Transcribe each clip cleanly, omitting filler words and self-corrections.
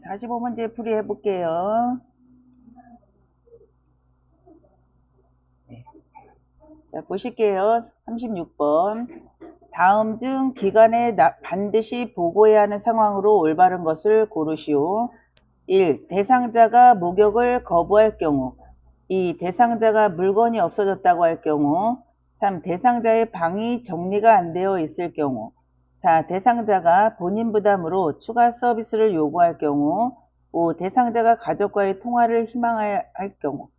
45문제 풀이해 볼게요. 자, 보실게요. 36번. 다음 중 기관에 반드시 보고해야 하는 상황으로 올바른 것을 고르시오. 1. 대상자가 목욕을 거부할 경우. 2. 대상자가 물건이 없어졌다고 할 경우. 3. 대상자의 방이 정리가 안 되어 있을 경우. 4. 대상자가 본인 부담으로 추가 서비스를 요구할 경우. 5. 대상자가 가족과의 통화를 희망할 경우.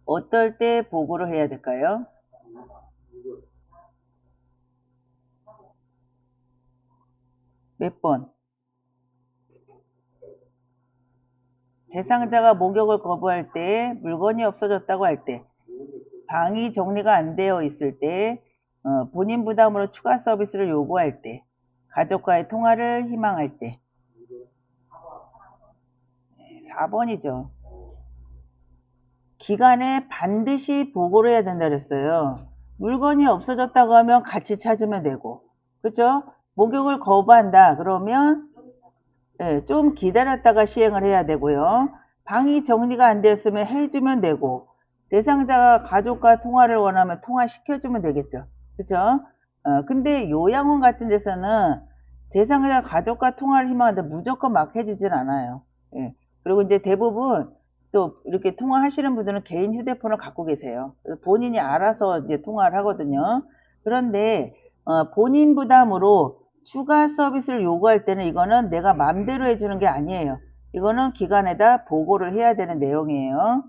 어떨 때 보고를 해야 될까요? 몇 번? 대상자가 목욕을 거부할 때, 물건이 없어졌다고 할 때, 방이 정리가 안 되어 있을 때, 본인 부담으로 추가 서비스를 요구할 때, 가족과의 통화를 희망할 때. 4번이죠. 기간에 반드시 보고를 해야 된다 그랬어요. 물건이 없어졌다고 하면 같이 찾으면 되고, 그죠? 목욕을 거부한다 그러면 좀 기다렸다가 시행을 해야 되고요. 방이 정리가 안 됐으면 해주면 되고, 대상자가 가족과 통화를 원하면 통화시켜주면 되겠죠. 그죠? 근데 요양원 같은 데서는 대상자 가족과 통화를 희망하는데 무조건 막 해주진 않아요. 예. 그리고 이제 대부분 또 이렇게 통화하시는 분들은 개인 휴대폰을 갖고 계세요. 그래서 본인이 알아서 이제 통화를 하거든요. 그런데 본인 부담으로 추가 서비스를 요구할 때는 이거는 내가 맘대로 해주는 게 아니에요. 이거는 기관에다 보고를 해야 되는 내용이에요.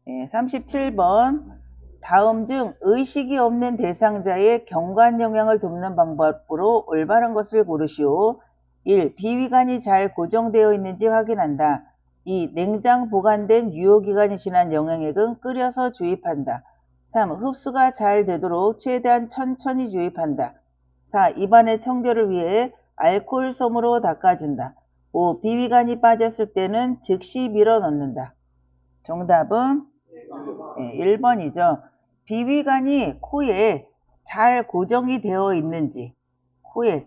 37번. 다음 중 의식이 없는 대상자의 경관 영향을 돕는 방법으로 올바른 것을 고르시오. 1. 비위관이 잘 고정되어 있는지 확인한다. 2. 냉장 보관된 유효기간이 지난 영양액은 끓여서 주입한다. 3. 흡수가 잘 되도록 최대한 천천히 주입한다. 4. 입안의 청결을 위해 알코올 솜으로 닦아준다. 5. 비위관이 빠졌을 때는 즉시 밀어 넣는다. 정답은 1번이죠. 비위관이 코에 잘 고정이 되어 있는지, 코에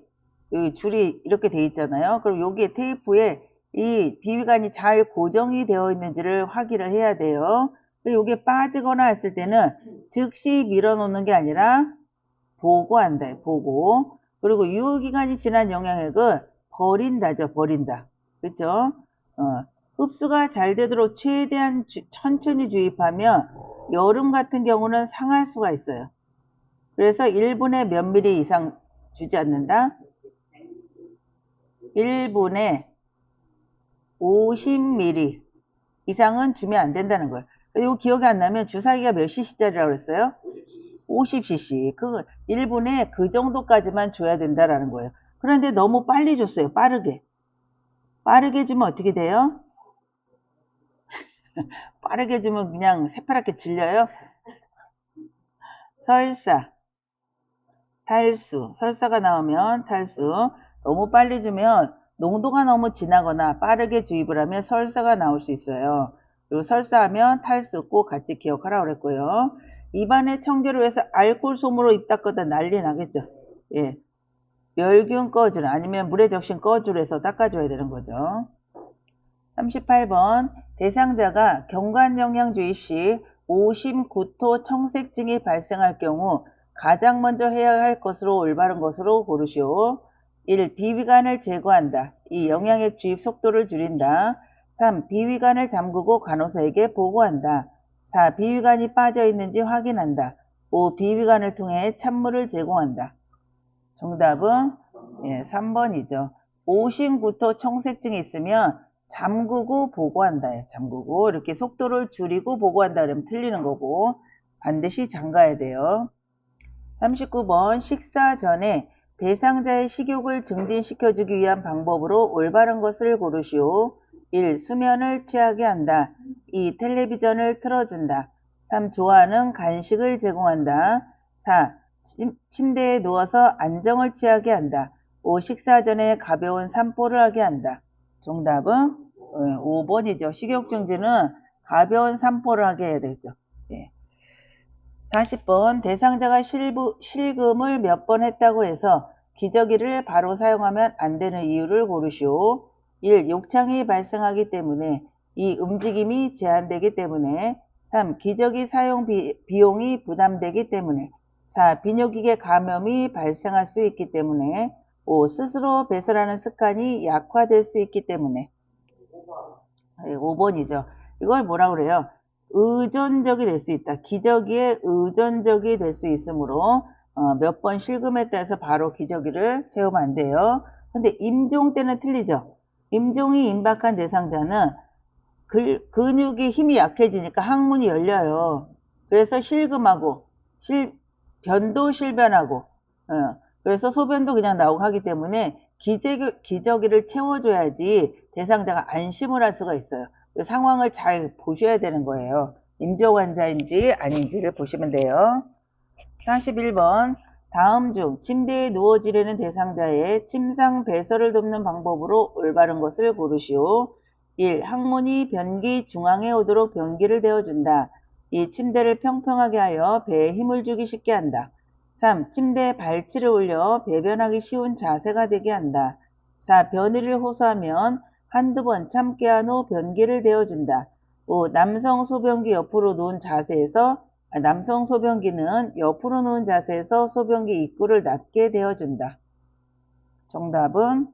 여기 줄이 이렇게 돼 있잖아요. 그럼 여기에 테이프에 이 비위관이 잘 고정이 되어 있는지를 확인을 해야 돼요. 여기에 빠지거나 했을 때는 즉시 밀어놓는 게 아니라 보고한다. 보고. 그리고 유효기간이 지난 영양액은 버린다죠. 버린다. 그쵸? 흡수가 잘 되도록 최대한 천천히 주입하면 여름 같은 경우는 상할 수가 있어요. 그래서 1분에 몇 미리 이상 주지 않는다? 1분에 50ml 이상은 주면 안 된다는 거예요. 이거 기억이 안 나면 주사기가 몇 cc짜리라고 그랬어요? 50cc. 그 1분에 그 정도까지만 줘야 된다라는 거예요. 그런데 너무 빨리 줬어요. 빠르게. 빠르게 주면 어떻게 돼요? 빠르게 주면 그냥 새파랗게 질려요? 설사, 탈수. 설사가 나오면 탈수. 너무 빨리 주면 농도가 너무 진하거나 빠르게 주입을 하면 설사가 나올 수 있어요. 그리고 설사하면 탈수 꼭 같이 기억하라고 그랬고요. 입안의 청결을 위해서 알코올 솜으로 입 닦거나 난리 나겠죠. 예. 멸균 꺼줄 아니면 물에 적신 꺼줄 해서 닦아줘야 되는 거죠. 38번. 대상자가 경관영양 주입 시 오심, 구토, 청색증이 발생할 경우 가장 먼저 해야 할 것으로 올바른 것으로 고르시오. 1. 비위관을 제거한다. 2. 영양액 주입 속도를 줄인다. 3. 비위관을 잠그고 간호사에게 보고한다. 4. 비위관이 빠져 있는지 확인한다. 5. 비위관을 통해 찬물을 제공한다. 정답은 3번이죠. 오심, 구토, 청색증이 있으면 잠그고 보고한다. 잠그고 이렇게 속도를 줄이고 보고한다 그러면 틀리는 거고 반드시 잠가야 돼요. 39번. 식사 전에 대상자의 식욕을 증진시켜주기 위한 방법으로 올바른 것을 고르시오. 1. 수면을 취하게 한다. 2. 텔레비전을 틀어준다. 3. 좋아하는 간식을 제공한다. 4. 침대에 누워서 안정을 취하게 한다. 5. 식사 전에 가벼운 산보를 하게 한다. 정답은 5번이죠. 식욕 증진은 가벼운 산보를 하게 해야 되죠. 40번. 대상자가 실금을 몇 번 했다고 해서 기저귀를 바로 사용하면 안 되는 이유를 고르시오. 1. 욕창이 발생하기 때문에 2. 움직임이 제한되기 때문에 3. 기저귀 사용 비용이 부담되기 때문에 4. 비뇨기계 감염이 발생할 수 있기 때문에 5. 스스로 배설하는 습관이 약화될 수 있기 때문에 5번이죠. 이걸 뭐라 그래요? 의존적이 될 수 있다. 기저귀에 의존적이 될 수 있으므로 몇 번 실금에 따라서 바로 기저귀를 채우면 안 돼요. 근데 임종 때는 틀리죠. 임종이 임박한 대상자는 근육이 힘이 약해지니까 항문이 열려요. 그래서 실금하고 변도 실변하고 그래서 소변도 그냥 나오고 하기 때문에 기저귀를 채워줘야지 대상자가 안심을 할 수가 있어요. 그 상황을 잘 보셔야 되는 거예요. 임종 환자인지 아닌지를 보시면 돼요. 41번 다음 중 침대에 누워 지내는 대상자의 침상 배설을 돕는 방법으로 올바른 것을 고르시오. 1. 항문이 변기 중앙에 오도록 변기를 대어준다. 2. 침대를 평평하게 하여 배에 힘을 주기 쉽게 한다. 3. 침대에 발치를 올려 배변하기 쉬운 자세가 되게 한다. 4. 변이를 호소하면 한두 번 참게 한 후 변기를 대어준다. 5. 남성 소변기 옆으로 누운 자세에서 남성 소변기는 옆으로 누운 자세에서 소변기 입구를 낮게 대어준다. 정답은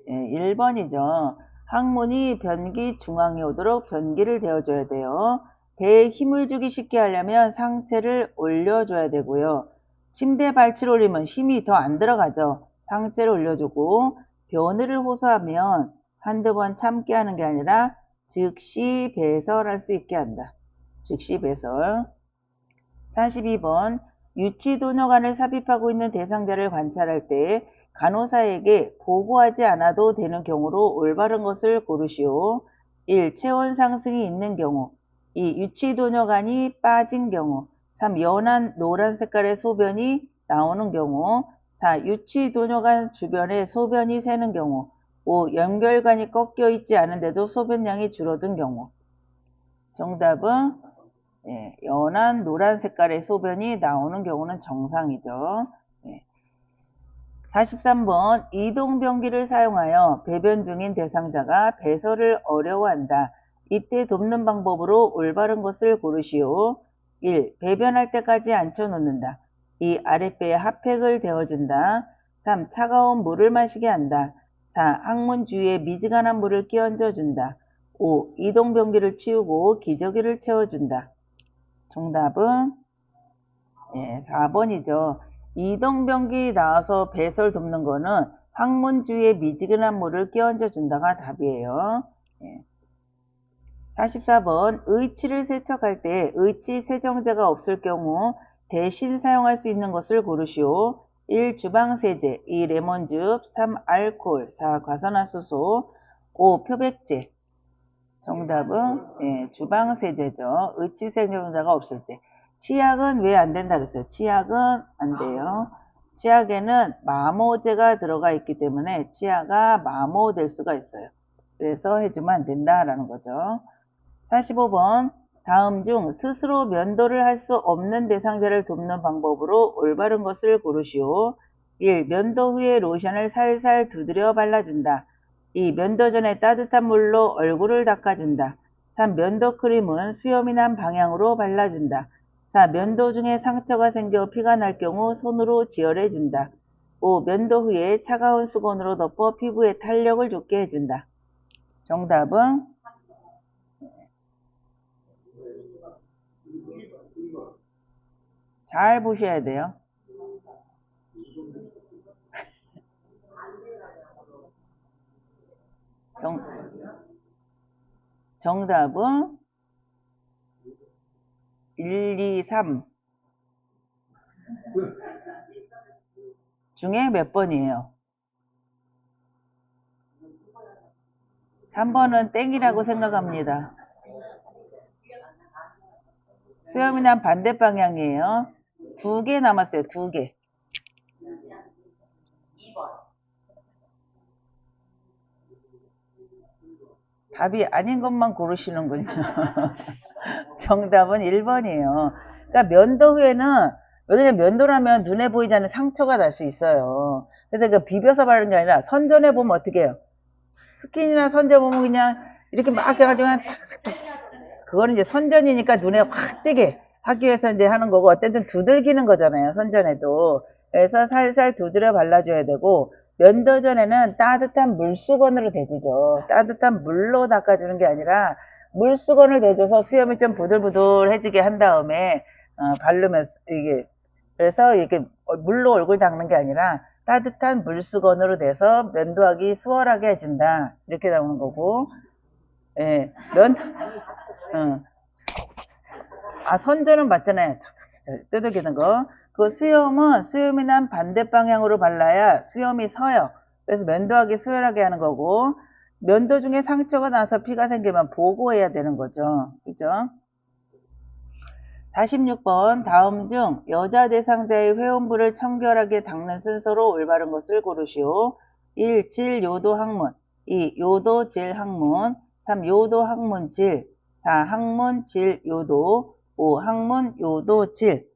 1번이죠. 항문이 변기 중앙에 오도록 변기를 대어줘야 돼요. 배에 힘을 주기 쉽게 하려면 상체를 올려줘야 되고요. 침대 발치를 올리면 힘이 더 안 들어가죠. 상체를 올려주고 변을 호소하면 한두 번 참게 하는 게 아니라 즉시 배설할 수 있게 한다. 즉시 배설. 42번 유치도뇨관을 삽입하고 있는 대상자를 관찰할 때 간호사에게 보고하지 않아도 되는 경우로 올바른 것을 고르시오. 1. 체온 상승이 있는 경우 2. 유치도뇨관이 빠진 경우 3. 연한 노란 색깔의 소변이 나오는 경우 4. 유치도뇨관 주변에 소변이 새는 경우 5. 연결관이 꺾여 있지 않은데도 소변량이 줄어든 경우. 정답은 연한 노란 색깔의 소변이 나오는 경우는 정상이죠. 43번 이동변기를 사용하여 배변 중인 대상자가 배설을 어려워한다. 이때 돕는 방법으로 올바른 것을 고르시오. 1. 배변할 때까지 앉혀놓는다. 2. 아랫배에 핫팩을 대어준다. 3. 차가운 물을 마시게 한다. 4. 항문 주위에 미지근한 물을 끼얹어준다. 5. 이동변기를 치우고 기저귀를 채워준다. 정답은 4번이죠. 이동변기 나와서 배설 돕는 거는 항문 주위에 미지근한 물을 끼얹어 준다가 답이에요. 44번 의치를 세척할 때 의치 세정제가 없을 경우 대신 사용할 수 있는 것을 고르시오. 1. 주방세제 2. 레몬즙 3. 알코올 4. 과산화수소 5. 표백제. 정답은 주방세제죠. 의치 세정제가 없을 때. 치약은 왜 안 된다 그랬어요? 치약은 안 돼요. 치약에는 마모제가 들어가 있기 때문에 치아가 마모될 수가 있어요. 그래서 해주면 안 된다라는 거죠. 45번 다음 중 스스로 면도를 할 수 없는 대상자를 돕는 방법으로 올바른 것을 고르시오. 1. 면도 후에 로션을 살살 두드려 발라준다. 2. 면도 전에 따뜻한 물로 얼굴을 닦아준다. 3. 면도 크림은 수염이 난 방향으로 발라준다. 4. 면도 중에 상처가 생겨 피가 날 경우 손으로 지혈해준다. 5. 면도 후에 차가운 수건으로 덮어 피부에 탄력을 좋게 해준다. 정답은 잘 보셔야 돼요. 정답은 1, 2, 3 중에 몇 번이에요? 3번은 땡이라고 생각합니다. 수염이 난 반대 방향이에요. 2개 남았어요. 2개. 2번. 답이 아닌 것만 고르시는군요. 정답은 1번이에요. 그러니까 면도 후에는, 왜냐면 면도라면 눈에 보이지 않는 상처가 날 수 있어요. 그래서 그 비벼서 바르는 게 아니라 선전해 보면 어떻게 해요? 스킨이나 선전 보면 그냥 이렇게 막 해가지고 그냥 탁탁. 그거는 이제 선전이니까 눈에 확 띄게 하기 위해서 이제 하는 거고, 어쨌든 두들기는 거잖아요, 선전에도. 그래서 살살 두드려 발라줘야 되고, 면도전에는 따뜻한 물수건으로 대주죠. 따뜻한 물로 닦아주는 게 아니라 물수건을 대줘서 수염이 좀 부들부들해지게 한 다음에 바르면 이게, 그래서 이렇게 물로 얼굴 닦는 게 아니라 따뜻한 물수건으로 대서 면도하기 수월하게 해준다, 이렇게 나오는 거고. 예, 선전은 맞잖아요. 뜯어기는 거. 그 수염이 난 반대 방향으로 발라야 수염이 서요. 그래서 면도하기 수월하게 하는 거고, 면도 중에 상처가 나서 피가 생기면 보고해야 되는 거죠. 그죠? 46번, 다음 중 여자 대상자의 회음부를 청결하게 닦는 순서로 올바른 것을 고르시오. 1. 질 요도 항문. 2. 요도 질 항문. 3. 요도 항문 질. 4. 항문 질 요도. 5. 항문 요도 질.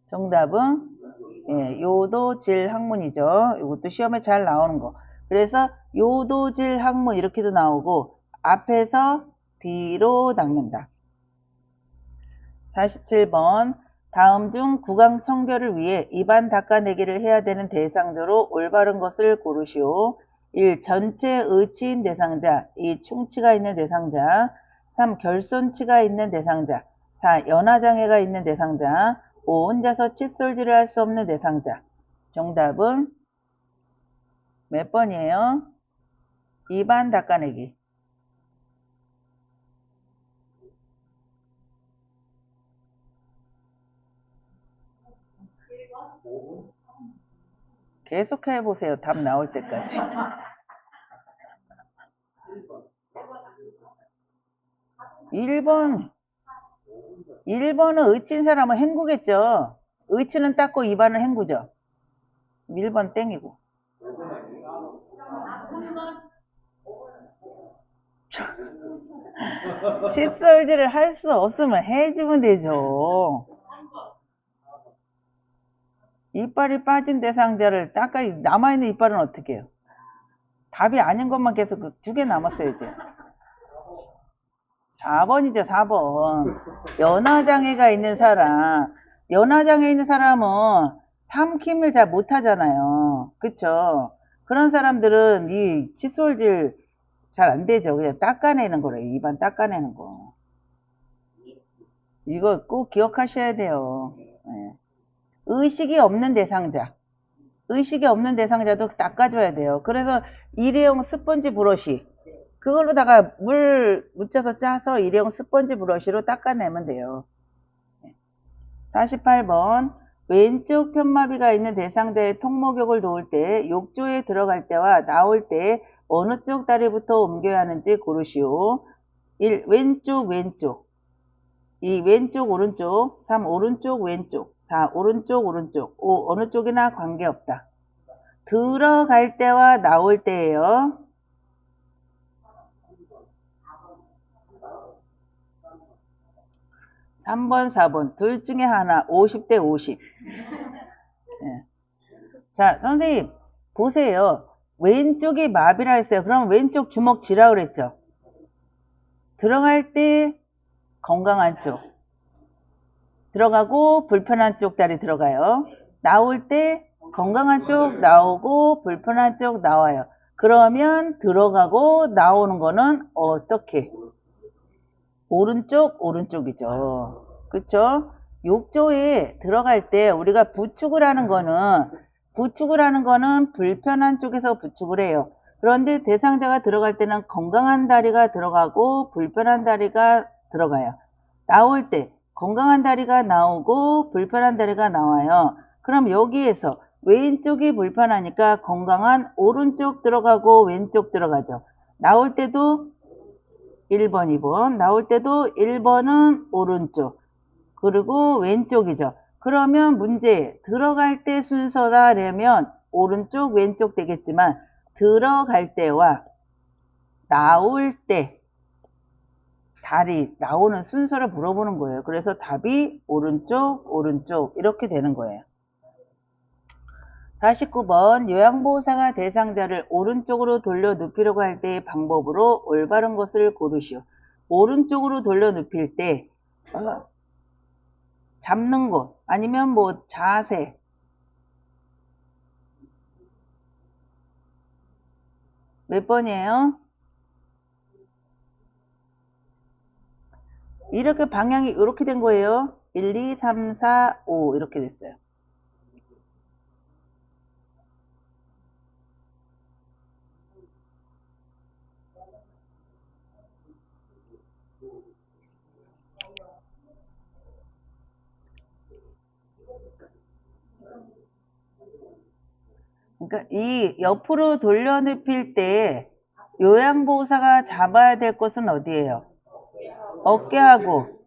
정답은 요도 질 항문이죠. 이것도 시험에 잘 나오는 거. 그래서 요도 질 항문 이렇게도 나오고, 앞에서 뒤로 닦는다. 47번, 다음 중 구강 청결을 위해 입안 닦아내기를 해야 되는 대상자로 올바른 것을 고르시오. 1. 전체 의치인 대상자. 2. 충치가 있는 대상자. 3. 결손치가 있는 대상자. 4. 연화장애가 있는 대상자. 5. 혼자서 칫솔질을 할 수 없는 대상자. 정답은 몇 번이에요? 입안 닦아내기. 계속 해보세요. 답 나올 때까지. 1번. 1번은 의친 사람은 헹구겠죠. 의치는 닦고 입안을 헹구죠. 1번 땡이고. 칫솔질을 할 수 없으면 해주면 되죠. 이빨이 빠진 대상자를 닦아, 남아있는 이빨은 어떻게 해요? 답이 아닌 것만 계속 2개 남았어요, 이제. 4번이죠, 4번. 연화장애가 있는 사람. 연화장애 있는 사람은 삼킴을 잘 못하잖아요. 그쵸? 그런 사람들은 이 칫솔질 잘 안 되죠. 그냥 닦아내는 거래요. 입안 닦아내는 거. 이거 꼭 기억하셔야 돼요. 네. 의식이 없는 대상자. 의식이 없는 대상자도 닦아줘야 돼요. 그래서 일회용 스펀지 브러쉬. 그걸로다가 물 묻혀서 짜서 일회용 스펀지 브러쉬로 닦아내면 돼요. 48번. 왼쪽 편마비가 있는 대상자의 통목욕을 도울 때 욕조에 들어갈 때와 나올 때 어느 쪽 다리부터 옮겨야 하는지 고르시오. 1. 왼쪽 왼쪽. 2. 왼쪽 오른쪽. 3. 오른쪽 왼쪽. 4. 오른쪽 오른쪽. 5. 어느 쪽이나 관계없다. 들어갈 때와 나올 때예요. 3번, 4번. 둘 중에 하나. 50대 50. 네. 자, 선생님 보세요. 왼쪽이 마비라 했어요. 그럼 왼쪽 주먹 쥐라 그랬죠. 들어갈 때 건강한 쪽 들어가고 불편한 쪽 다리 들어가요. 나올 때 건강한 쪽 나오고 불편한 쪽 나와요. 그러면 들어가고 나오는 거는 어떻게? 오른쪽 오른쪽이죠. 그쵸? 욕조에 들어갈 때 우리가 부축을 하는 거는 불편한 쪽에서 부축을 해요. 그런데 대상자가 들어갈 때는 건강한 다리가 들어가고 불편한 다리가 들어가요. 나올 때 건강한 다리가 나오고 불편한 다리가 나와요. 그럼 여기에서 왼쪽이 불편하니까 건강한 오른쪽 들어가고 왼쪽 들어가죠. 나올 때도 1번, 2번. 나올 때도 1번은 오른쪽. 그리고 왼쪽이죠. 그러면 문제, 들어갈 때 순서라면 오른쪽, 왼쪽 되겠지만 들어갈 때와 나올 때 다리 나오는 순서를 물어보는 거예요. 그래서 답이 오른쪽, 오른쪽 이렇게 되는 거예요. 49번 요양보호사가 대상자를 오른쪽으로 돌려 눕히려고 할 때의 방법으로 올바른 것을 고르시오. 오른쪽으로 돌려 눕힐 때 잡는 곳 아니면 뭐 자세 몇 번이에요? 이렇게 방향이 이렇게 된 거예요. 1, 2, 3, 4, 5 이렇게 됐어요. 그러니까 이 옆으로 돌려 눕힐 때 요양보호사가 잡아야 될 것은 어디예요? 어깨하고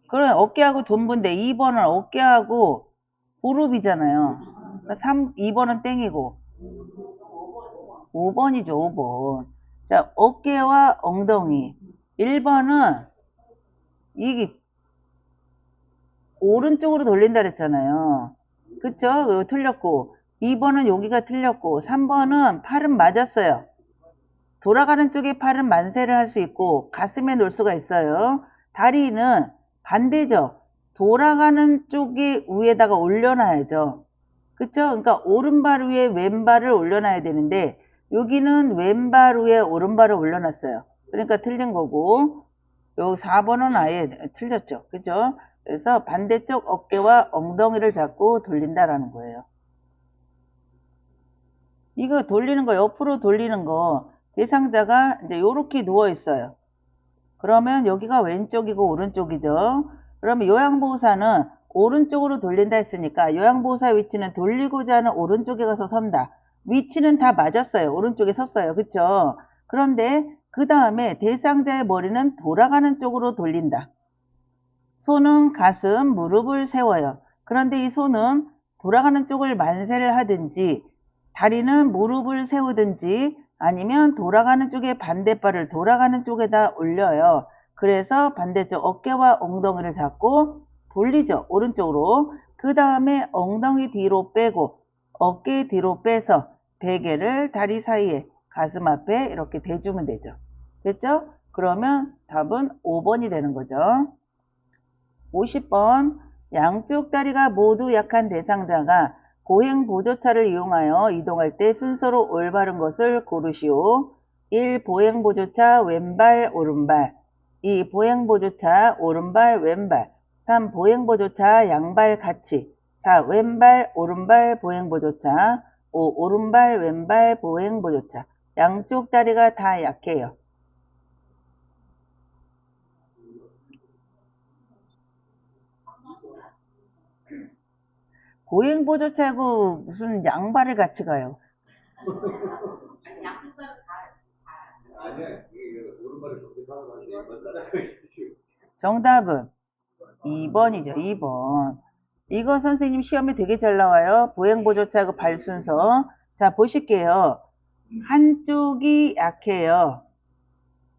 그럼 어깨하고 둔부인데 2번은 어깨하고 무릎이잖아요. 그러니까 2번은 땡이고 5번이죠. 5번. 자, 어깨와 엉덩이. 1번은 이게 오른쪽으로 돌린다 그랬잖아요. 그쵸? 그거 틀렸고 2번은 여기가 틀렸고 3번은 팔은 맞았어요. 돌아가는 쪽에 팔은 만세를 할 수 있고 가슴에 놓을 수가 있어요. 다리는 반대죠. 돌아가는 쪽에 위에다가 올려놔야죠. 그쵸? 그러니까 오른발 위에 왼발을 올려놔야 되는데 여기는 왼발 위에 오른발을 올려놨어요. 그러니까 틀린 거고 요 4번은 아예 틀렸죠. 그죠? 그래서 반대쪽 어깨와 엉덩이를 잡고 돌린다라는 거예요. 이거 돌리는 거 옆으로 돌리는 거 대상자가 이제 요렇게 누워 있어요. 그러면 여기가 왼쪽이고 오른쪽이죠. 그러면 요양보호사는 오른쪽으로 돌린다 했으니까 요양보호사 위치는 돌리고자 하는 오른쪽에 가서 선다. 위치는 다 맞았어요. 오른쪽에 섰어요. 그쵸? 그런데 그 다음에 대상자의 머리는 돌아가는 쪽으로 돌린다. 손은 가슴, 무릎을 세워요. 그런데 이 손은 돌아가는 쪽을 만세를 하든지 다리는 무릎을 세우든지 아니면 돌아가는 쪽에 반대발을 돌아가는 쪽에다 올려요. 그래서 반대쪽 어깨와 엉덩이를 잡고 돌리죠. 오른쪽으로. 그 다음에 엉덩이 뒤로 빼고 어깨 뒤로 빼서 베개를 다리 사이에 가슴 앞에 이렇게 대주면 되죠. 됐죠? 그러면 답은 5번이 되는 거죠. 50번 양쪽 다리가 모두 약한 대상자가 보행보조차를 이용하여 이동할 때 순서로 올바른 것을 고르시오. 1. 보행보조차 왼발 오른발 2. 보행보조차 오른발 왼발 3. 보행보조차 양발 같이 4. 왼발 오른발 보행보조차 5. 오른발 왼발 보행보조차 양쪽 다리가 다 약해요. 보행보조차고 무슨 양발을 같이 가요. 정답은 2번이죠. 2번. 이거 선생님 시험에 되게 잘 나와요. 보행보조차하고 발순서. 자, 보실게요. 한쪽이 약해요.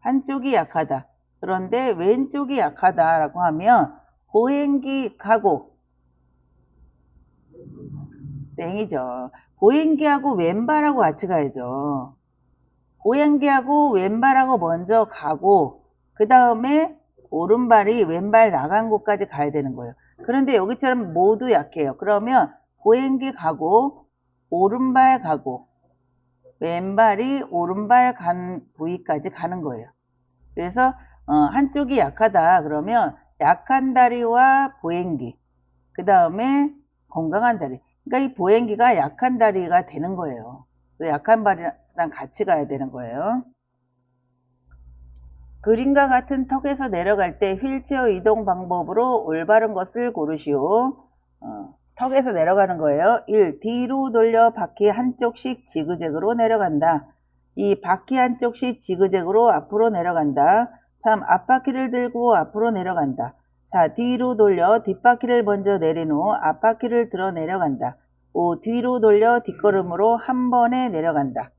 한쪽이 약하다. 그런데 왼쪽이 약하다라고 하면 보행기 가고 땡이죠. 보행기하고 왼발하고 같이 가야죠. 보행기하고 왼발하고 먼저 가고 그 다음에 오른발이 왼발 나간 곳까지 가야 되는 거예요. 그런데 여기처럼 모두 약해요. 그러면 보행기 가고 오른발 가고 왼발이 오른발 간 부위까지 가는 거예요. 그래서 한쪽이 약하다 그러면 약한 다리와 보행기 그 다음에 건강한 다리 그러니까 이 보행기가 약한 다리가 되는 거예요. 약한 발이랑 같이 가야 되는 거예요. 그림과 같은 턱에서 내려갈 때 휠체어 이동 방법으로 올바른 것을 고르시오. 턱에서 내려가는 거예요. 1. 뒤로 돌려 바퀴 한쪽씩 지그재그로 내려간다. 2. 바퀴 한쪽씩 지그재그로 앞으로 내려간다. 3. 앞바퀴를 들고 앞으로 내려간다. 4. 뒤로 돌려 뒷바퀴를 먼저 내린 후 앞바퀴를 들어 내려간다. 5. 뒤로 돌려 뒷걸음으로 한 번에 내려간다.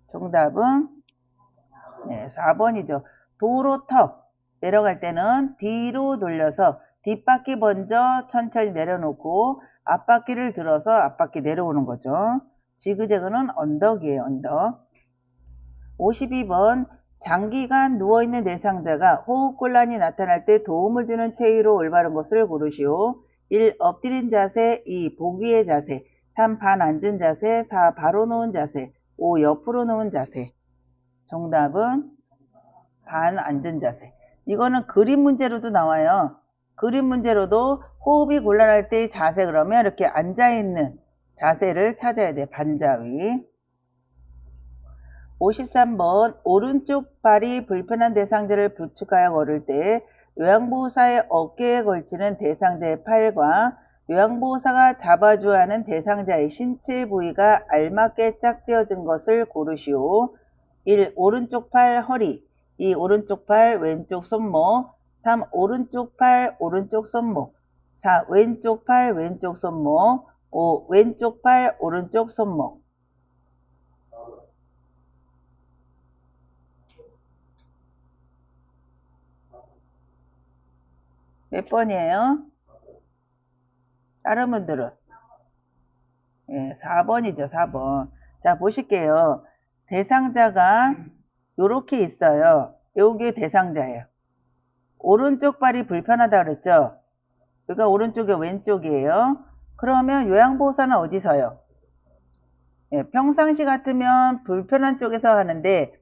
정답은 4번이죠. 도로턱 내려갈 때는 뒤로 돌려서 뒷바퀴 먼저 천천히 내려놓고 앞바퀴를 들어서 앞바퀴 내려오는 거죠. 지그재그는 언덕이에요. 언덕. 52번 장기간 누워있는 대상자가 호흡곤란이 나타날 때 도움을 주는 체위로 올바른 것을 고르시오. 1. 엎드린 자세, 2. 보기의 자세, 3. 반앉은 자세, 4. 바로 누운 자세, 5. 옆으로 누운 자세. 정답은 반앉은 자세. 이거는 그림 문제로도 나와요. 그림 문제로도 호흡이 곤란할 때의 자세 그러면 이렇게 앉아있는 자세를 찾아야 돼. 반자위. 53번 오른쪽 발이 불편한 대상자를 부축하여 걸을 때 요양보호사의 어깨에 걸치는 대상자의 팔과 요양보호사가 잡아줘야 하는 대상자의 신체 부위가 알맞게 짝지어진 것을 고르시오. 1. 오른쪽 팔 허리, 2. 오른쪽 팔 왼쪽 손목, 3. 오른쪽 팔 오른쪽 손목, 4. 왼쪽 팔 왼쪽 손목, 5. 왼쪽 팔 오른쪽 손목. 몇 번이에요? 다른 분들은? 예, 4번이죠, 4번. 자, 보실게요. 대상자가 요렇게 있어요. 요게 대상자예요. 오른쪽 발이 불편하다 그랬죠? 그러니까 오른쪽이 왼쪽이에요. 그러면 요양보호사는 어디 서요? 예, 평상시 같으면 불편한 쪽에서 하는데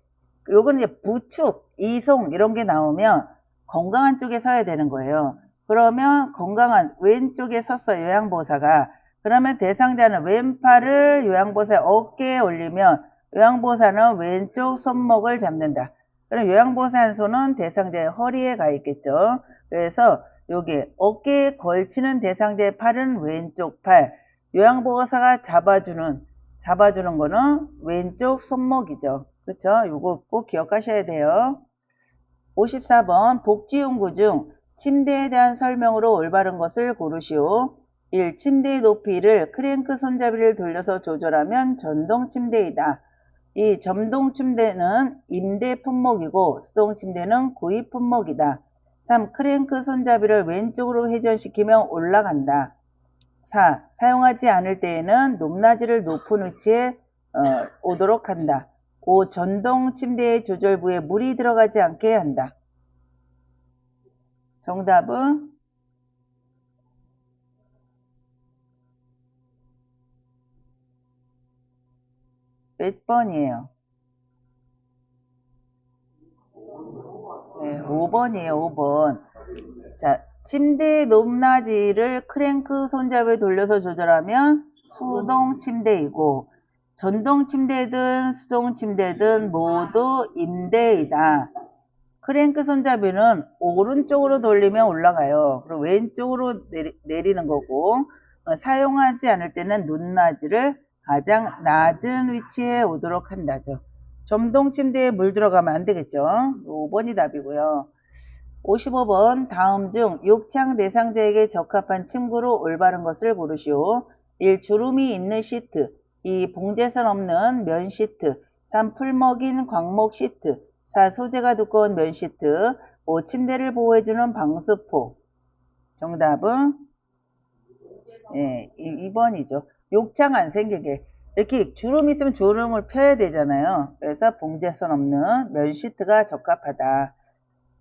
요거는 이제 부축, 이송 이런 게 나오면 건강한 쪽에 서야 되는 거예요. 그러면 건강한 왼쪽에 섰어요. 요양보호사가. 그러면 대상자는 왼팔을 요양보호사의 어깨에 올리면 요양보호사는 왼쪽 손목을 잡는다. 그럼 요양보호사 한 손은 대상자의 허리에 가 있겠죠. 그래서 요게 어깨에 걸치는 대상자의 팔은 왼쪽 팔, 요양보호사가 잡아주는 거는 왼쪽 손목이죠. 그쵸? 요거 꼭 기억하셔야 돼요. 54번 복지용구 중 침대에 대한 설명으로 올바른 것을 고르시오. 1. 침대의 높이를 크랭크 손잡이를 돌려서 조절하면 전동 침대이다. 2. 전동 침대는 임대 품목이고 수동 침대는 구입 품목이다. 3. 크랭크 손잡이를 왼쪽으로 회전시키면 올라간다. 4. 사용하지 않을 때에는 높낮이를 높은 위치에 오도록 한다. 5. 전동 침대의 조절부에 물이 들어가지 않게 한다. 정답은 몇 번이에요? 네, 5번이에요. 5번. 자, 침대의 높낮이를 크랭크 손잡이에 돌려서 조절하면 수동 침대이고 전동 침대든 수동 침대든 모두 임대이다. 크랭크 손잡이는 오른쪽으로 돌리면 올라가요. 그리고 왼쪽으로 내리는 거고 사용하지 않을 때는 높낮이를 가장 낮은 위치에 오도록 한다죠. 전동 침대에 물 들어가면 안 되겠죠. 5번이 답이고요. 55번 다음 중 욕창 대상자에게 적합한 침구로 올바른 것을 고르시오. 1. 주름이 있는 시트, 2. 봉제선 없는 면 시트, 3. 풀먹인 광목 시트, 4. 소재가 두꺼운 면 시트, 5. 침대를 보호해주는 방수포. 정답은 2번이죠. 욕창 안 생기게. 이렇게 주름이 있으면 주름을 펴야 되잖아요. 그래서 봉제선 없는 면 시트가 적합하다.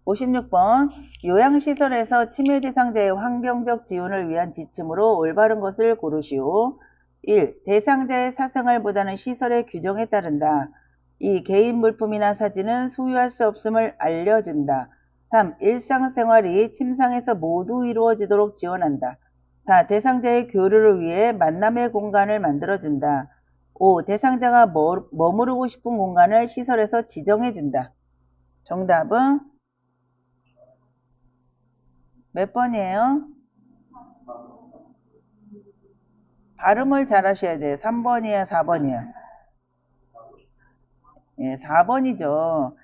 56번 요양시설에서 치매 대상자의 환경적 지원을 위한 지침으로 올바른 것을 고르시오. 1. 대상자의 사생활보다는 시설의 규정에 따른다. 2. 개인 물품이나 사진은 소유할 수 없음을 알려준다. 3. 일상생활이 침상에서 모두 이루어지도록 지원한다. 4. 대상자의 교류를 위해 만남의 공간을 만들어준다. 5. 대상자가 머무르고 싶은 공간을 시설에서 지정해준다. 정답은 몇 번이에요? 발음을 잘 하셔야 돼요. 3번이에요? 4번이에요? 예, 4번이죠.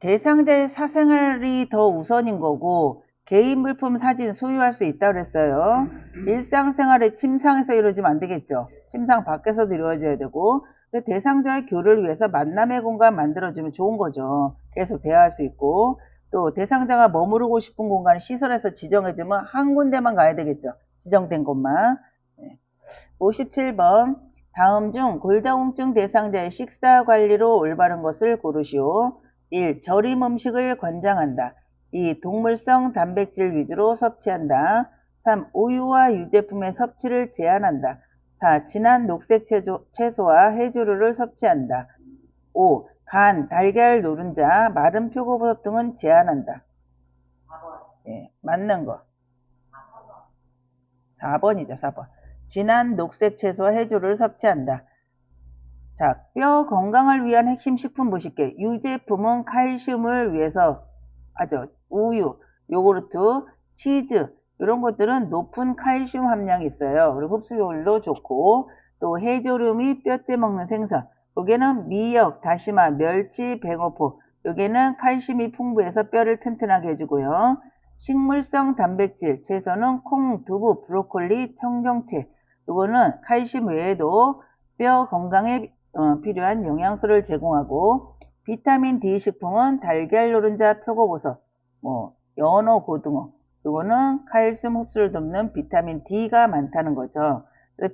대상자의 사생활이 더 우선인 거고 개인 물품 사진 소유할 수 있다고 그랬어요. 일상생활에 침상에서 이루어지면 안 되겠죠. 침상 밖에서도 이루어져야 되고 대상자의 교류를 위해서 만남의 공간 만들어주면 좋은 거죠. 계속 대화할 수 있고 또 대상자가 머무르고 싶은 공간을 시설에서 지정해주면 한 군데만 가야 되겠죠. 지정된 것만. 57번 다음 중 골다공증 대상자의 식사 관리로 올바른 것을 고르시오. 1. 절임 음식을 권장한다. 2. 동물성 단백질 위주로 섭취한다. 3. 우유와 유제품의 섭취를 제한한다. 4. 진한 녹색 채소와 해조류를 섭취한다. 5. 간, 달걀, 노른자, 마른 표고버섯 등은 제한한다. 예, 맞는 거. 4번이죠, 4번. 진한 녹색 채소와 해조류를 섭취한다. 자, 뼈 건강을 위한 핵심 식품 보실게요. 유제품은 칼슘을 위해서 하죠. 우유, 요구르트, 치즈 이런 것들은 높은 칼슘 함량이 있어요. 그리고 흡수율도 좋고 또 해조류 및 뼈째 먹는 생선 여기는 미역, 다시마, 멸치, 뱅어포 여기는 칼슘이 풍부해서 뼈를 튼튼하게 해주고요. 식물성 단백질, 채소는 콩, 두부, 브로콜리, 청경채 이거는 칼슘 외에도 뼈 건강에 필요한 영양소를 제공하고 비타민 D 식품은 달걀, 노른자, 표고버섯, 연어, 고등어 이거는 칼슘 흡수를 돕는 비타민 D가 많다는 거죠.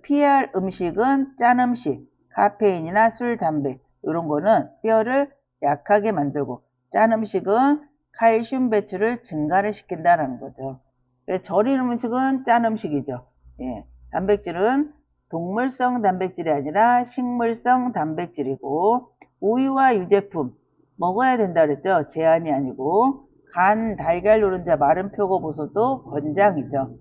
피할 음식은 짠 음식, 카페인이나 술, 담배 이런 거는 뼈를 약하게 만들고 짠 음식은 칼슘 배출을 증가를 시킨다는 거죠. 절인 음식은 짠 음식이죠. 예, 단백질은 동물성 단백질이 아니라 식물성 단백질이고 우유와 유제품 먹어야 된다 그랬죠. 제한이 아니고 간, 달걀, 노른자, 마른 표고버섯도 권장이죠.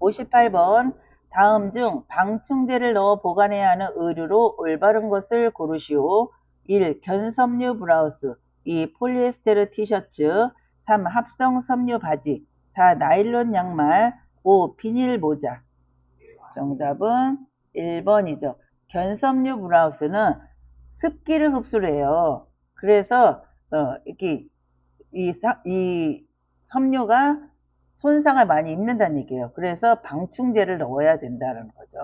58번 다음 중 방충제를 넣어 보관해야 하는 의류로 올바른 것을 고르시오. 1. 견섬유 브라우스 2. 폴리에스테르 티셔츠 3. 합성 섬유 바지 4. 나일론 양말 5. 비닐 모자 정답은 1번이죠. 견섬유 브라우스는 습기를 흡수를 해요. 그래서 이렇게 이 섬유가 손상을 많이 입는다는 얘기예요. 그래서 방충제를 넣어야 된다는 거죠.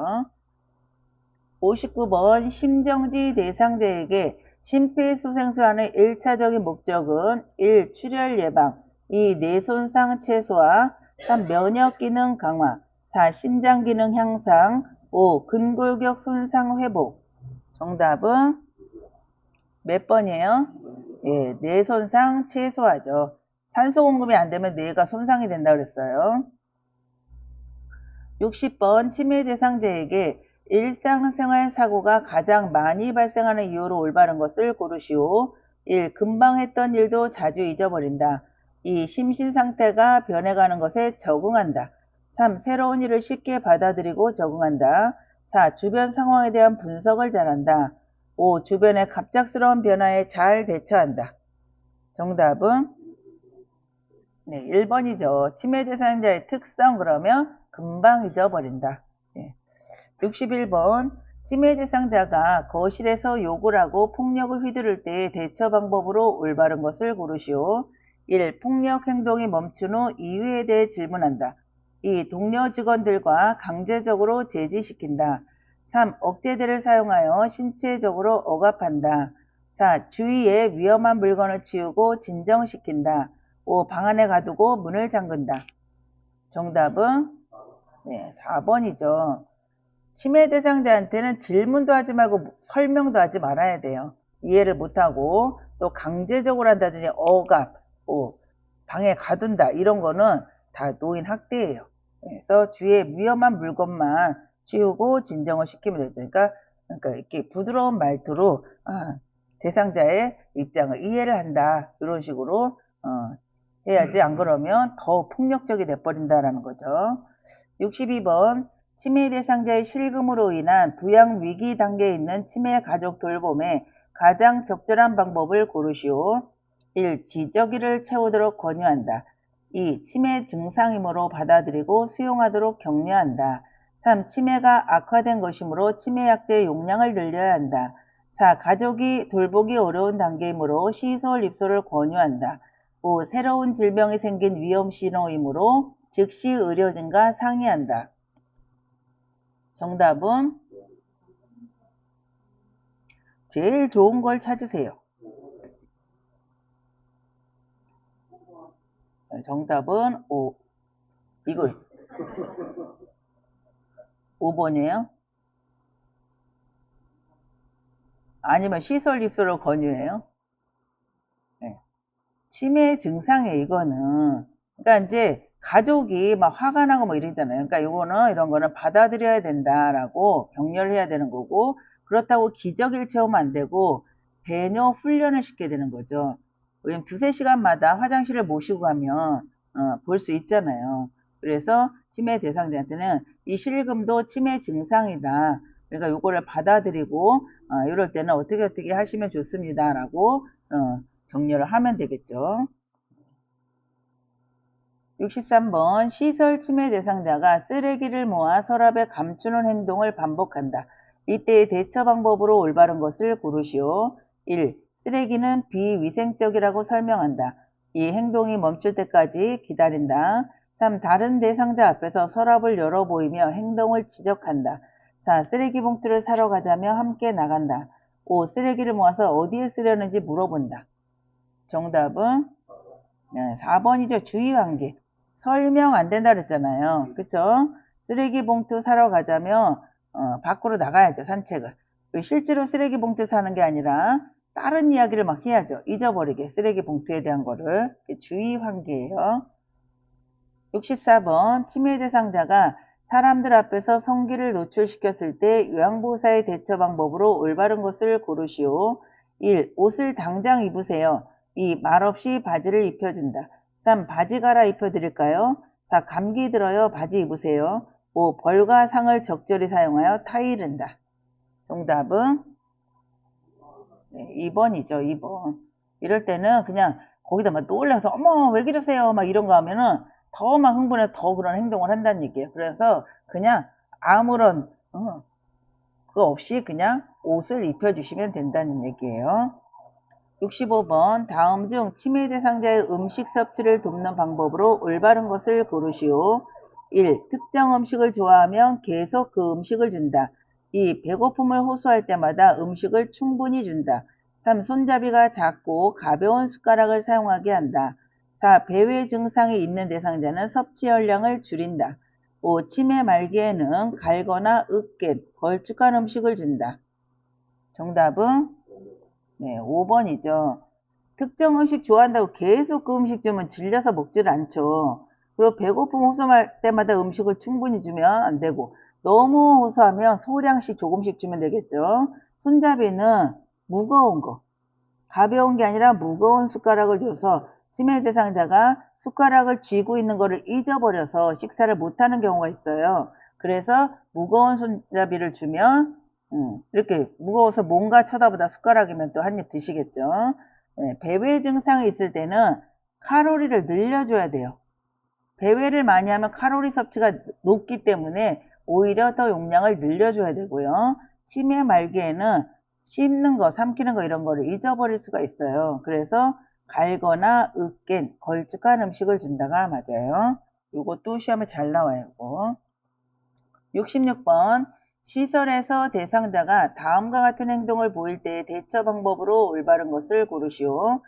59번 심정지 대상자에게 심폐소생술하는 1차적인 목적은 1. 출혈 예방 2. 뇌손상 최소화 3. 면역기능 강화 4. 신장기능 향상 5. 근골격 손상 회복 정답은 몇 번이에요? 예, 뇌 손상 최소화죠. 산소 공급이 안 되면 뇌가 손상이 된다 그랬어요. 60번 치매 대상자에게 일상생활 사고가 가장 많이 발생하는 이유로 올바른 것을 고르시오. 1. 금방 했던 일도 자주 잊어버린다. 2. 심신 상태가 변해가는 것에 적응한다. 3. 새로운 일을 쉽게 받아들이고 적응한다. 4. 주변 상황에 대한 분석을 잘한다. 5. 주변의 갑작스러운 변화에 잘 대처한다. 정답은 네, 1번이죠. 치매 대상자의 특성 그러면 금방 잊어버린다. 네. 61번 치매 대상자가 거실에서 욕을 하고 폭력을 휘두를 때 대처 방법으로 올바른 것을 고르시오. 1. 폭력 행동이 멈춘 후 이유에 대해 질문한다. 2. 동료 직원들과 강제적으로 제지시킨다. 3. 억제대를 사용하여 신체적으로 억압한다. 4. 주위에 위험한 물건을 치우고 진정시킨다. 5. 방 안에 가두고 문을 잠근다. 정답은 네, 4번이죠. 치매 대상자한테는 질문도 하지 말고 설명도 하지 말아야 돼요. 이해를 못하고 또 강제적으로 한다든지 억압, 방에 가둔다 이런 거는 다 노인 학대예요. 그래서 주위에 위험한 물건만 치우고 진정을 시키면 되죠. 그러니까 이렇게 부드러운 말투로 대상자의 입장을 이해를 한다 이런 식으로 해야지 안 그러면 더 폭력적이 돼버린다라는 거죠. 62번 치매 대상자의 실금으로 인한 부양 위기 단계에 있는 치매 가족 돌봄에 가장 적절한 방법을 고르시오. 1. 지저귀를 채우도록 권유한다. 2. 치매 증상이므로 받아들이고 수용하도록 격려한다. 3. 치매가 악화된 것이므로 치매약제 용량을 늘려야 한다. 4. 가족이 돌보기 어려운 단계이므로 시설 입소를 권유한다. 5. 새로운 질병이 생긴 위험 신호이므로 즉시 의료진과 상의한다. 정답은 제일 좋은 걸 찾으세요. 정답은 5. 이거 5번이에요? 아니면 시설 입소를 권유해요? 네. 치매 증상에 이거는 그러니까 이제 가족이 막 화가 나고 뭐 이러잖아요. 그러니까 요거는 이런 거는 받아들여야 된다라고 격려를 해야 되는 거고 그렇다고 기적일 채우면 안 되고 배뇨 훈련을 시켜야 되는 거죠. 왜냐면 두세 시간마다 화장실을 모시고 가면 볼 수 있잖아요. 그래서 치매 대상자한테는 이 실금도 치매 증상이다. 그러니까 요거를 받아들이고 이럴 때는 어떻게 하시면 좋습니다라고 격려를 하면 되겠죠. 63번 시설 침해 대상자가 쓰레기를 모아 서랍에 감추는 행동을 반복한다. 이때의 대처 방법으로 올바른 것을 고르시오. 1. 쓰레기는 비위생적이라고 설명한다. 2. 행동이 멈출 때까지 기다린다. 3. 다른 대상자 앞에서 서랍을 열어 보이며 행동을 지적한다. 4. 쓰레기 봉투를 사러 가자며 함께 나간다. 5. 쓰레기를 모아서 어디에 쓰려는지 물어본다. 정답은 4번이죠. 주의 관계. 설명 안 된다 그랬잖아요. 그쵸? 쓰레기 봉투 사러 가자면 밖으로 나가야죠. 산책을. 실제로 쓰레기 봉투 사는 게 아니라 다른 이야기를 막 해야죠. 잊어버리게 쓰레기 봉투에 대한 거를. 주의 관계예요. 64번 치매 대상자가 사람들 앞에서 성기를 노출시켰을 때 요양보호사의 대처 방법으로 올바른 것을 고르시오. 1. 옷을 당장 입으세요. 2. 말없이 바지를 입혀준다. 3. 바지 갈아입혀 드릴까요? 4. 감기 들어요. 바지 입으세요. 5. 벌과 상을 적절히 사용하여 타이른다. 정답은 2번이죠. 2번. 이럴 때는 그냥 거기다 막 놀라서 어머 왜 그러세요 막 이런 거 하면은 더 막 흥분해서 더 그런 행동을 한다는 얘기예요. 그래서 그냥 아무런 그거 없이 그냥 옷을 입혀주시면 된다는 얘기예요. 65번 다음 중 치매 대상자의 음식 섭취를 돕는 방법으로 올바른 것을 고르시오. 1. 특정 음식을 좋아하면 계속 그 음식을 준다. 2. 배고픔을 호소할 때마다 음식을 충분히 준다. 3. 손잡이가 작고 가벼운 숟가락을 사용하게 한다. 4. 배회 증상이 있는 대상자는 섭취 열량을 줄인다. 5. 치매 말기에는 갈거나 으깬, 걸쭉한 음식을 준다. 정답은 5번이죠. 특정 음식 좋아한다고 계속 그 음식 주면 질려서 먹지를 않죠. 그리고 배고픔 호소할 때마다 음식을 충분히 주면 안 되고 너무 호소하면 소량씩 조금씩 주면 되겠죠. 손잡이는 무거운 거, 가벼운 게 아니라 무거운 숟가락을 줘서 치매 대상자가 숟가락을 쥐고 있는 것을 잊어버려서 식사를 못하는 경우가 있어요. 그래서 무거운 손잡이를 주면 이렇게 무거워서 뭔가 쳐다보다 숟가락이면 또 한 입 드시겠죠. 배회 증상이 있을 때는 칼로리를 늘려줘야 돼요. 배회를 많이 하면 칼로리 섭취가 높기 때문에 오히려 더 용량을 늘려줘야 되고요. 치매 말기에는 씹는 거, 삼키는 거 이런 거를 잊어버릴 수가 있어요. 그래서 갈거나 으깬, 걸쭉한 음식을 준다가 맞아요. 이것도 시험에 잘 나와요. 이거. 66번 시설에서 대상자가 다음과 같은 행동을 보일 때의 대처 방법으로 올바른 것을 고르시오.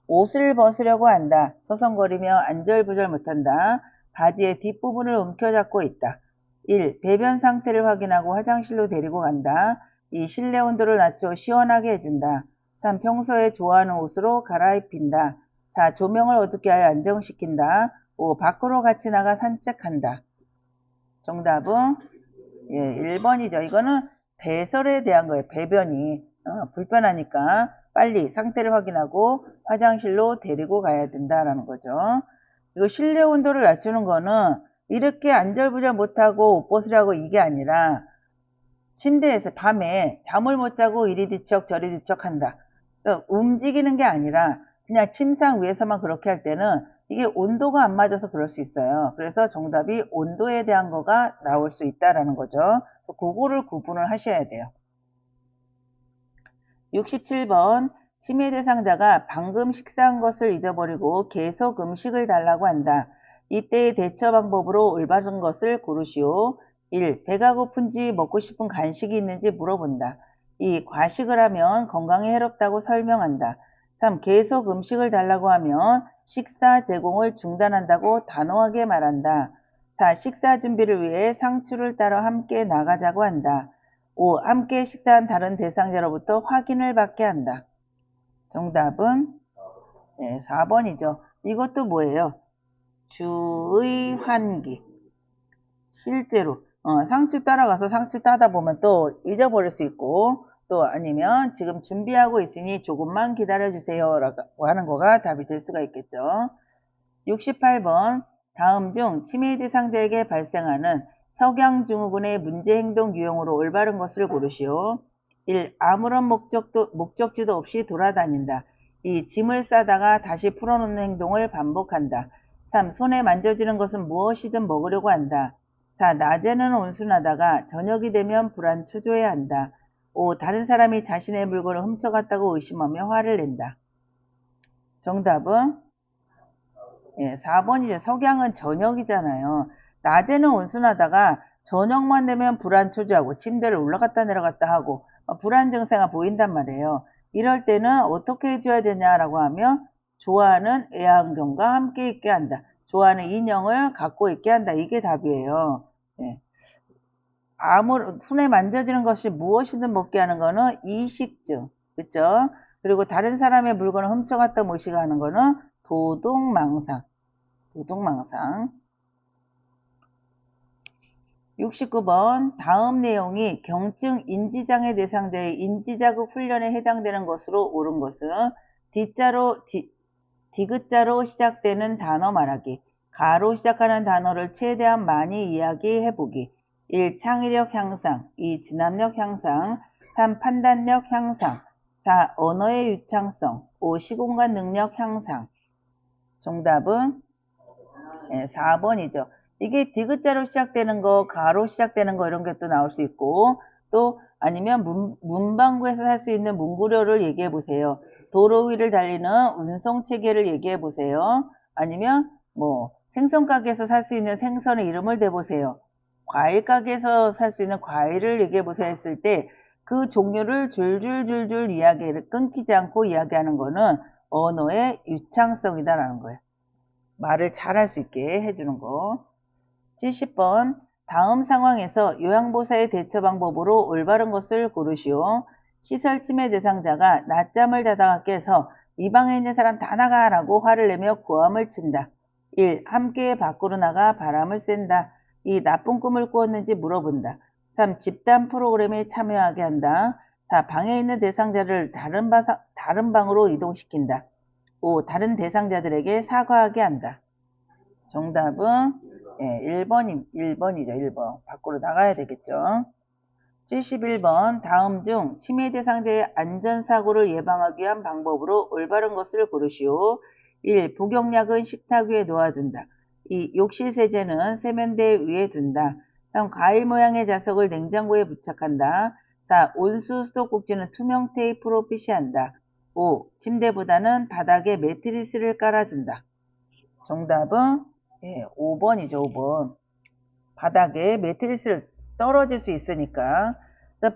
옷을 벗으려고 한다. 서성거리며 안절부절 못한다. 바지의 뒷부분을 움켜잡고 있다. 1. 배변 상태를 확인하고 화장실로 데리고 간다. 2. 실내 온도를 낮춰 시원하게 해준다. 3. 평소에 좋아하는 옷으로 갈아입힌다. 4. 조명을 어둡게 하여 안정시킨다. 5. 밖으로 같이 나가 산책한다. 정답은 1번이죠. 이거는 배설에 대한 거예요. 배변이 불편하니까 빨리 상태를 확인하고 화장실로 데리고 가야 된다라는 거죠. 이거 실내 온도를 낮추는 거는 이렇게 안절부절 못하고 옷 벗으라고 이게 아니라 침대에서 밤에 잠을 못 자고 이리 뒤척 저리 뒤척 한다. 그러니까 움직이는 게 아니라 그냥 침상 위에서만 그렇게 할 때는 이게 온도가 안 맞아서 그럴 수 있어요. 그래서 정답이 온도에 대한 거가 나올 수 있다라는 거죠. 그거를 구분을 하셔야 돼요. 67번 치매 대상자가 방금 식사한 것을 잊어버리고 계속 음식을 달라고 한다. 이때의 대처 방법으로 올바른 것을 고르시오. 1. 배가 고픈지 먹고 싶은 간식이 있는지 물어본다. 2. 과식을 하면 건강에 해롭다고 설명한다. 3. 계속 음식을 달라고 하면 식사 제공을 중단한다고 단호하게 말한다. 4. 식사 준비를 위해 상추를 따러 함께 나가자고 한다. 5. 함께 식사한 다른 대상자로부터 확인을 받게 한다. 정답은 4번이죠. 이것도 뭐예요? 주의 환기. 실제로 상추 따라가서 상추 따다 보면 또 잊어버릴 수 있고, 또 아니면 지금 준비하고 있으니 조금만 기다려주세요 라고 하는 거가 답이 될 수가 있겠죠. 68번 다음 중 치매 대상자에게 발생하는 석양증후군의 문제행동 유형으로 올바른 것을 고르시오. 1. 아무런 목적지도 없이 돌아다닌다. 2. 짐을 싸다가 다시 풀어놓는 행동을 반복한다. 3. 손에 만져지는 것은 무엇이든 먹으려고 한다. 4. 낮에는 온순하다가 저녁이 되면 불안초조해한다. 5. 다른 사람이 자신의 물건을 훔쳐갔다고 의심하며 화를 낸다. 정답은 4번이죠. 석양은 저녁이잖아요. 낮에는 온순하다가 저녁만 되면 불안초조하고 침대를 올라갔다 내려갔다 하고 불안 증세가 보인단 말이에요. 이럴 때는 어떻게 해줘야 되냐라고 하면 좋아하는 애완견과 함께 있게 한다. 좋아하는 인형을 갖고 있게 한다. 이게 답이에요. 네. 손에 만져지는 것이 무엇이든 먹게 하는 거는 이식증. 그쵸? 그리고 다른 사람의 물건을 훔쳐갔다 모시가는 거는 도둑망상. 69번 다음 내용이 경증 인지장애 대상자의 인지자극 훈련에 해당되는 것으로 옳은 것은 디귿자로 시작되는 단어 말하기, 가로 시작하는 단어를 최대한 많이 이야기해보기. 1. 창의력 향상, 2. 진압력 향상, 3. 판단력 향상, 4. 언어의 유창성, 5. 시공간 능력 향상. 정답은 4번이죠. 이게 디귿자로 시작되는 거, 가로 시작되는 거 이런 게 또 나올 수 있고, 또 아니면 문방구에서 살 수 있는 문구류를 얘기해 보세요. 도로 위를 달리는 운송체계를 얘기해 보세요. 아니면 뭐 생선 가게에서 살 수 있는 생선의 이름을 대보세요. 과일 가게에서 살 수 있는 과일을 얘기해 보세요 했을 때 그 종류를 줄줄줄줄 이야기를 끊기지 않고 이야기하는 거는 언어의 유창성이다라는 거예요. 말을 잘할 수 있게 해주는 거. 70번 다음 상황에서 요양보사의 대처 방법으로 올바른 것을 고르시오. 시설 침해 대상자가 낮잠을 자다가 깨서 이 방에 있는 사람 다 나가라고 화를 내며 고함을 친다. 1. 함께 밖으로 나가 바람을 쐰다. 2. 나쁜 꿈을 꾸었는지 물어본다. 3. 집단 프로그램에 참여하게 한다. 4. 방에 있는 대상자를 다른 방으로 이동시킨다. 5. 다른 대상자들에게 사과하게 한다. 정답은 1번이죠. 1번. 밖으로 나가야 되겠죠. 71번 다음 중 치매 대상자의 안전사고를 예방하기 위한 방법으로 올바른 것을 고르시오. 1. 복용약은 식탁 위에 놓아둔다. 2. 욕실 세제는 세면대 위에 둔다. 3. 과일 모양의 자석을 냉장고에 부착한다. 4. 온수 수도꼭지는 투명 테이프로 표시한다. 5. 침대보다는 바닥에 매트리스를 깔아준다. 정답은 5번이죠. 5번. 바닥에 매트리스를 떨어질 수 있으니까.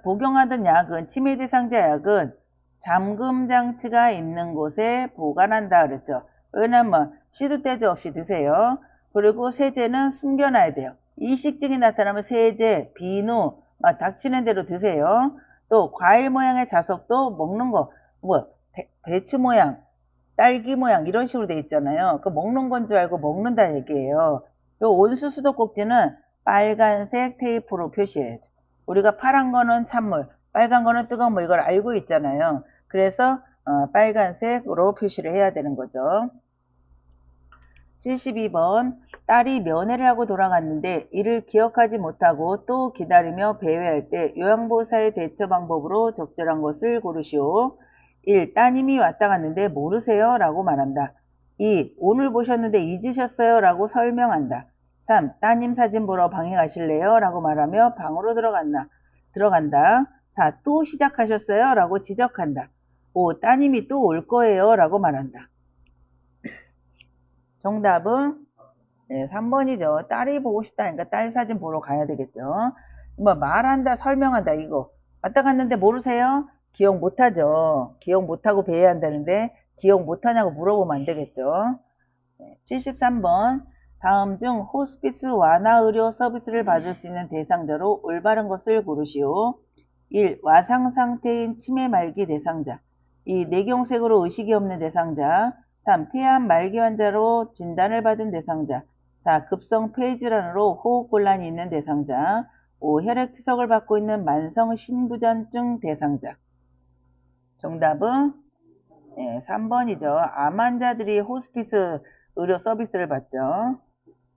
복용하던 약은 치매 대상자 약은 잠금 장치가 있는 곳에 보관한다 그랬죠. 왜냐면 시도 때도 없이 드세요. 그리고 세제는 숨겨놔야 돼요. 이식증이 나타나면 세제, 비누 닥치는 대로 드세요. 또 과일 모양의 자석도 먹는 거 배추 모양, 딸기 모양 이런 식으로 돼 있잖아요. 그 먹는 건 줄 알고 먹는다 얘기예요. 또 온수 수도꼭지는 빨간색 테이프로 표시해야죠. 우리가 파란 거는 찬물, 빨간 거는 뜨거운 물 이걸 알고 있잖아요. 그래서 빨간색으로 표시를 해야 되는 거죠. 72번 딸이 면회를 하고 돌아갔는데 이를 기억하지 못하고 또 기다리며 배회할 때 요양보호사의 대처 방법으로 적절한 것을 고르시오. 1. 따님이 왔다 갔는데 모르세요? 라고 말한다. 2. 오늘 보셨는데 잊으셨어요? 라고 설명한다. 3. 따님 사진 보러 방에 가실래요? 라고 말하며 방으로 들어간다. 4. 또 시작하셨어요? 라고 지적한다. 5. 따님이 또 올 거예요? 라고 말한다. 정답은 3번이죠. 딸이 보고 싶다니까 딸 사진 보러 가야 되겠죠. 말한다, 설명한다 이거. 왔다 갔는데 모르세요? 기억 못하죠. 기억 못하고 배회한다는데 기억 못하냐고 물어보면 안 되겠죠. 73번 다음 중 호스피스 완화 의료 서비스를 받을 수 있는 대상자로 올바른 것을 고르시오. 1. 와상 상태인 치매 말기 대상자. 2. 뇌경색으로 의식이 없는 대상자. 3. 폐암 말기 환자로 진단을 받은 대상자. 4. 급성 폐질환으로 호흡곤란이 있는 대상자. 5. 혈액투석을 받고 있는 만성 신부전증 대상자. 정답은 3번이죠. 암 환자들이 호스피스 의료 서비스를 받죠.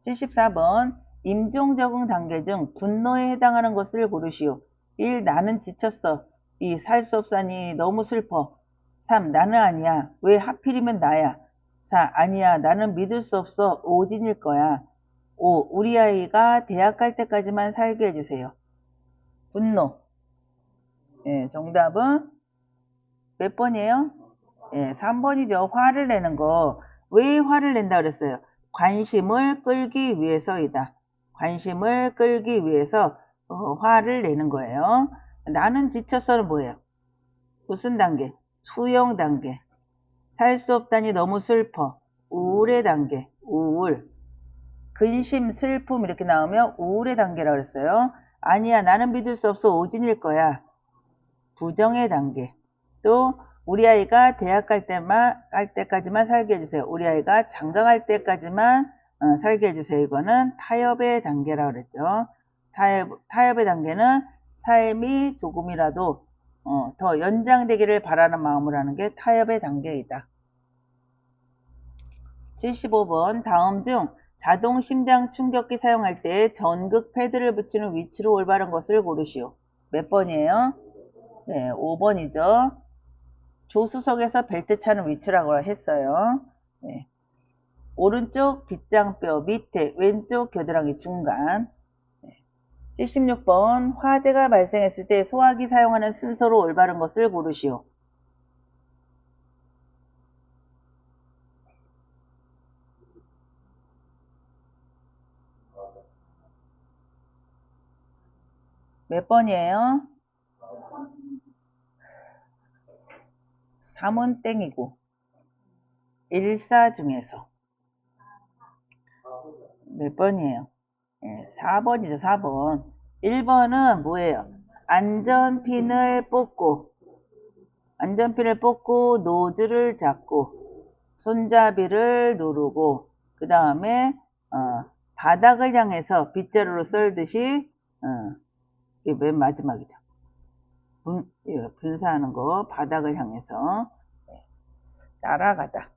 74번 임종 적응 단계 중 분노에 해당하는 것을 고르시오. 1. 나는 지쳤어. 2. 살 수 없사니 너무 슬퍼. 3. 나는 아니야. 왜 하필이면 나야. 4. 아니야. 나는 믿을 수 없어. 오진일 거야. 5. 우리 아이가 대학 갈 때까지만 살게 해주세요. 분노. 정답은 몇 번이에요? 3번이죠. 화를 내는 거. 왜 화를 낸다 그랬어요? 관심을 끌기 위해서이다. 관심을 끌기 위해서 화를 내는 거예요. 나는 지쳤어는 뭐예요? 무슨 단계? 수용 단계. 살 수 없다니 너무 슬퍼. 우울의 단계. 우울. 근심, 슬픔 이렇게 나오면 우울의 단계라고 그랬어요. 아니야, 나는 믿을 수 없어. 오진일 거야. 부정의 단계. 또 우리 아이가 대학 갈 때까지만 살게 해주세요. 우리 아이가 장가 갈 때까지만 살게 해주세요. 이거는 타협의 단계라고 그랬죠. 타협의 단계는 삶이 조금이라도 더 연장되기를 바라는 마음으로 하는 게 타협의 단계이다. 75번 다음 중 자동 심장 충격기 사용할 때 전극 패드를 붙이는 위치로 올바른 것을 고르시오. 몇 번이에요? 5번이죠. 조수석에서 벨트 차는 위치라고 했어요. 오른쪽 빗장뼈 밑에, 왼쪽 겨드랑이 중간. 76번 화재가 발생했을 때 소화기 사용하는 순서로 올바른 것을 고르시오. 몇 번이에요? 3은 땡이고 1사 중에서 몇 번이에요? 4번이죠. 4번. 1번은 뭐예요? 안전핀을 뽑고 노즐을 잡고 손잡이를 누르고 그 다음에 바닥을 향해서 빗자루로 썰듯이 이게 맨 마지막이죠. 분사하는 거 바닥을 향해서 따라가다.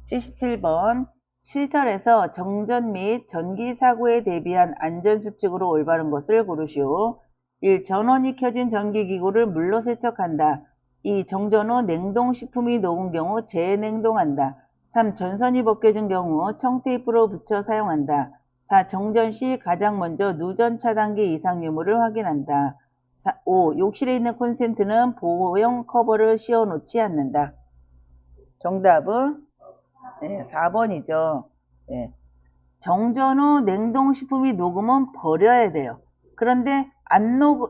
77번 시설에서 정전 및 전기 사고에 대비한 안전수칙으로 올바른 것을 고르시오. 1. 전원이 켜진 전기기구를 물로 세척한다. 2. 정전 후 냉동식품이 녹은 경우 재냉동한다. 3. 전선이 벗겨진 경우 청테이프로 붙여 사용한다. 4. 정전 시 가장 먼저 누전 차단기 이상 유무를 확인한다. 5. 욕실에 있는 콘센트는 보호용 커버를 씌워 놓지 않는다. 정답은 4번이죠. 정전 후 냉동식품이 녹으면 버려야 돼요. 그런데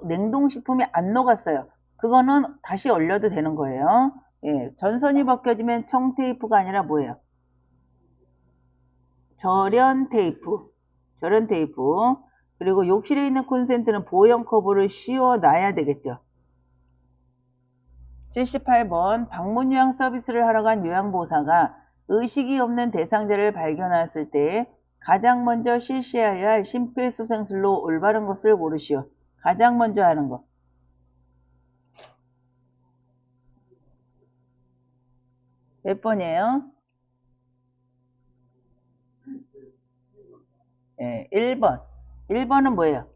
냉동식품이 안 녹았어요. 그거는 다시 얼려도 되는 거예요. 전선이 벗겨지면 청테이프가 아니라 뭐예요? 절연 테이프. 그리고 욕실에 있는 콘센트는 보형 커버를 씌워 놔야 되겠죠. 78번 방문 요양 서비스를 하러 간 요양보호사가 의식이 없는 대상자를 발견하였을 때 가장 먼저 실시해야 할 심폐소생술로 올바른 것을 고르시오. 가장 먼저 하는 거. 몇 번이에요? 1번. 1번은 뭐예요?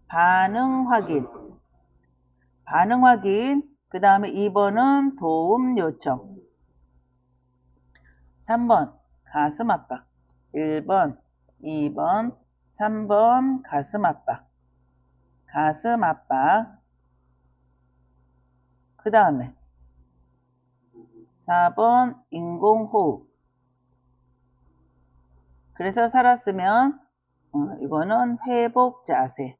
반응 확인. 그 다음에 2번은 도움 요청. 3번 가슴 압박. 1번, 2번, 3번 가슴 압박. 그 다음에 4번 인공호흡. 그래서 살았으면 이거는 회복 자세.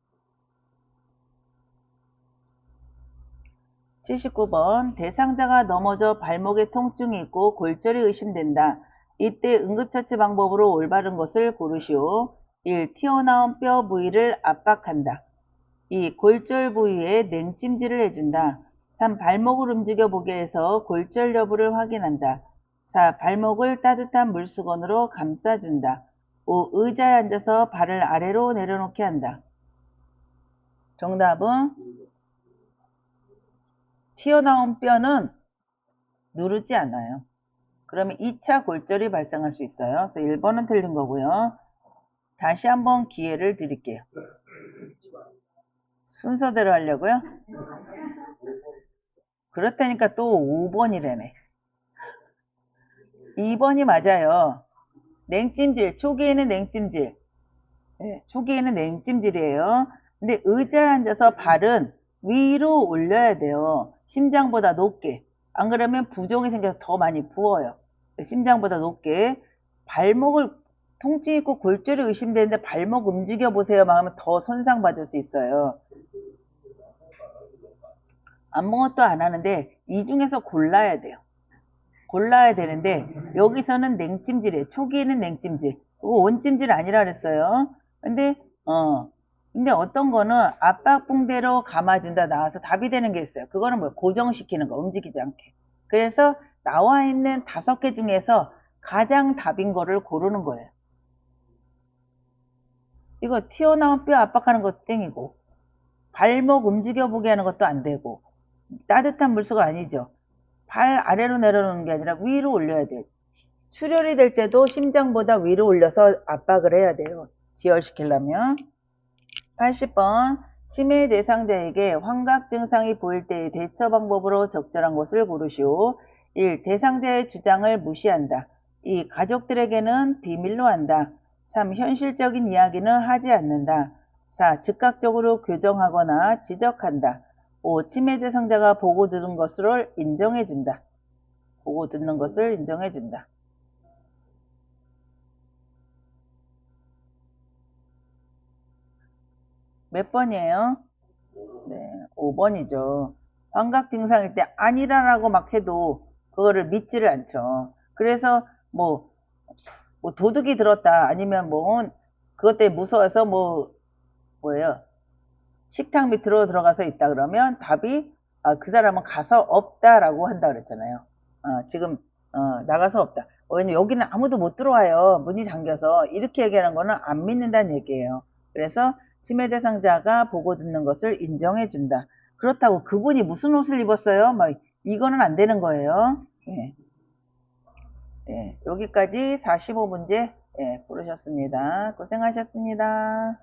79번 대상자가 넘어져 발목에 통증이 있고 골절이 의심된다. 이때 응급처치 방법으로 올바른 것을 고르시오. 1. 튀어나온 뼈 부위를 압박한다. 2. 골절 부위에 냉찜질을 해준다. 3. 발목을 움직여 보게 해서 골절 여부를 확인한다. 4. 발목을 따뜻한 물수건으로 감싸준다. 5. 의자에 앉아서 발을 아래로 내려놓게 한다. 정답은 튀어나온 뼈는 누르지 않아요. 그러면 2차 골절이 발생할 수 있어요. 그래서 1번은 틀린 거고요. 다시 한번 기회를 드릴게요. 순서대로 하려고요? 그렇다니까 또 5번이래네. 2번이 맞아요. 냉찜질, 초기에는 냉찜질. 네, 초기에는 냉찜질이에요. 근데 의자에 앉아서 발은 위로 올려야 돼요. 심장보다 높게. 안 그러면 부종이 생겨서 더 많이 부어요. 심장보다 높게. 발목을 통증 있고 골절이 의심되는데 발목 움직여 보세요. 막 하면 더 손상받을 수 있어요. 아무것도 안 하는데 이 중에서 골라야 돼요. 골라야 되는데 여기서는 냉찜질이에요. 초기에는 냉찜질. 그거 온찜질 아니라 그랬어요. 근데 근데 어떤 거는 압박붕대로 감아준다 나와서 답이 되는 게 있어요. 그거는 뭐예요? 고정시키는 거, 움직이지 않게. 그래서 나와 있는 5개 중에서 가장 답인 거를 고르는 거예요. 이거 튀어나온 뼈 압박하는 것도 땡이고 발목 움직여보게 하는 것도 안 되고 따뜻한 물수가 아니죠. 발 아래로 내려놓는 게 아니라 위로 올려야 돼요. 출혈이 될 때도 심장보다 위로 올려서 압박을 해야 돼요. 지혈시키려면. 80번 치매 대상자에게 환각 증상이 보일 때의 대처 방법으로 적절한 것을 고르시오. 1. 대상자의 주장을 무시한다. 2. 가족들에게는 비밀로 한다. 3. 현실적인 이야기는 하지 않는다. 4. 즉각적으로 교정하거나 지적한다. 5. 치매 대상자가 보고 들은 것을 인정해준다. 보고 듣는 것을 인정해준다. 몇 번이에요? 네, 5번이죠. 환각 증상일 때 아니라라고 막 해도 그거를 믿지를 않죠. 그래서 뭐 도둑이 들었다 아니면 뭐 그것 때문에 무서워서 뭐예요? 식탁 밑으로 들어가서 있다 그러면 답이 그 사람은 가서 없다라고 한다 그랬잖아요. 지금 나가서 없다. 왜냐면 여기는 아무도 못 들어와요. 문이 잠겨서 이렇게 얘기하는 거는 안 믿는다는 얘기예요. 그래서 치매 대상자가 보고 듣는 것을 인정해 준다. 그렇다고 그분이 무슨 옷을 입었어요? 막 이거는 안 되는 거예요. 예. 예, 여기까지 45문제 예, 고르셨습니다. 고생하셨습니다.